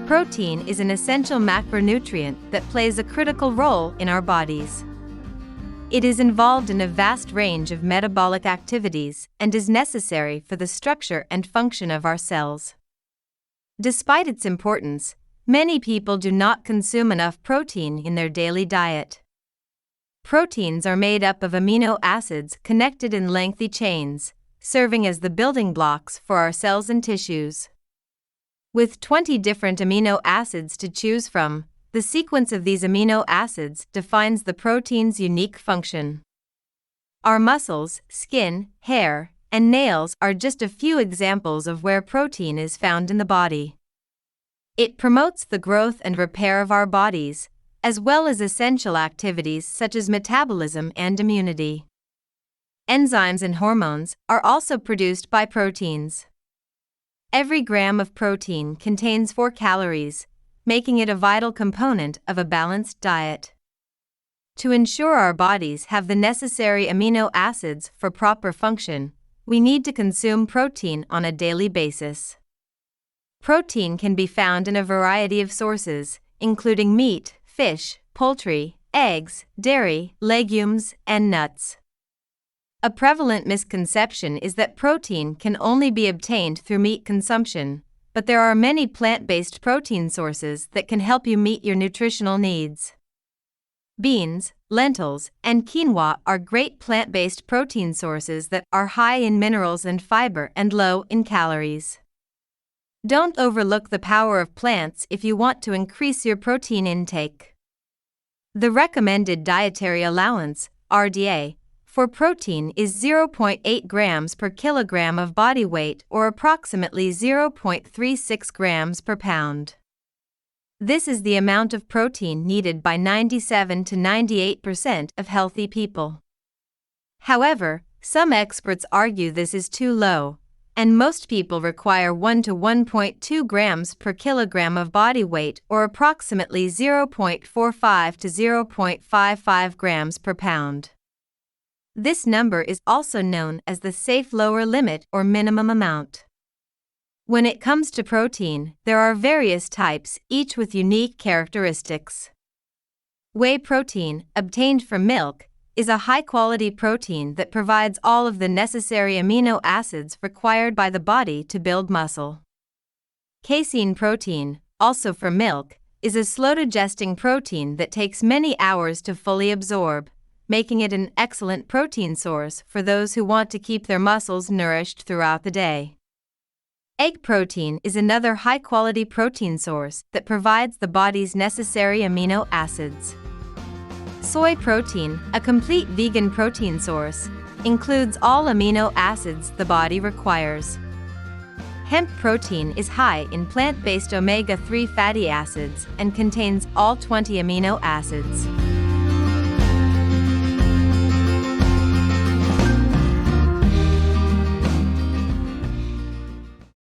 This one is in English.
Protein is an essential macronutrient that plays a critical role in our bodies. It is involved in a vast range of metabolic activities and is necessary for the structure and function of our cells. Despite its importance, many people do not consume enough protein in their daily diet. Proteins are made up of amino acids connected in lengthy chains, serving as the building blocks for our cells and tissues. With 20 different amino acids to choose from, the sequence of these amino acids defines the protein's unique function. Our muscles, skin, hair, and nails are just a few examples of where protein is found in the body. It promotes the growth and repair of our bodies, as well as essential activities such as metabolism and immunity. Enzymes and hormones are also produced by proteins. Every gram of protein contains 4 calories, making it a vital component of a balanced diet. To ensure our bodies have the necessary amino acids for proper function, we need to consume protein on a daily basis. Protein can be found in a variety of sources, including meat, fish, poultry, eggs, dairy, legumes, and nuts. A prevalent misconception is that protein can only be obtained through meat consumption, but there are many plant-based protein sources that can help you meet your nutritional needs. Beans, lentils, and quinoa are great plant-based protein sources that are high in minerals and fiber and low in calories. Don't overlook the power of plants if you want to increase your protein intake. The recommended dietary allowance, RDA, for protein is 0.8 grams per kilogram of body weight or approximately 0.36 grams per pound. This is the amount of protein needed by 97 to 98% of healthy people. However, some experts argue this is too low, and most people require 1 to 1.2 grams per kilogram of body weight or approximately 0.45 to 0.55 grams per pound. This number is also known as the safe lower limit or minimum amount. When it comes to protein, there are various types, each with unique characteristics. Whey protein, obtained from milk, is a high-quality protein that provides all of the necessary amino acids required by the body to build muscle. Casein protein, also from milk, is a slow-digesting protein that takes many hours to fully absorb, making it an excellent protein source for those who want to keep their muscles nourished throughout the day. Egg protein is another high-quality protein source that provides the body's necessary amino acids. Soy protein, a complete vegan protein source, includes all amino acids the body requires. Hemp protein is high in plant-based omega-3 fatty acids and contains all 20 amino acids.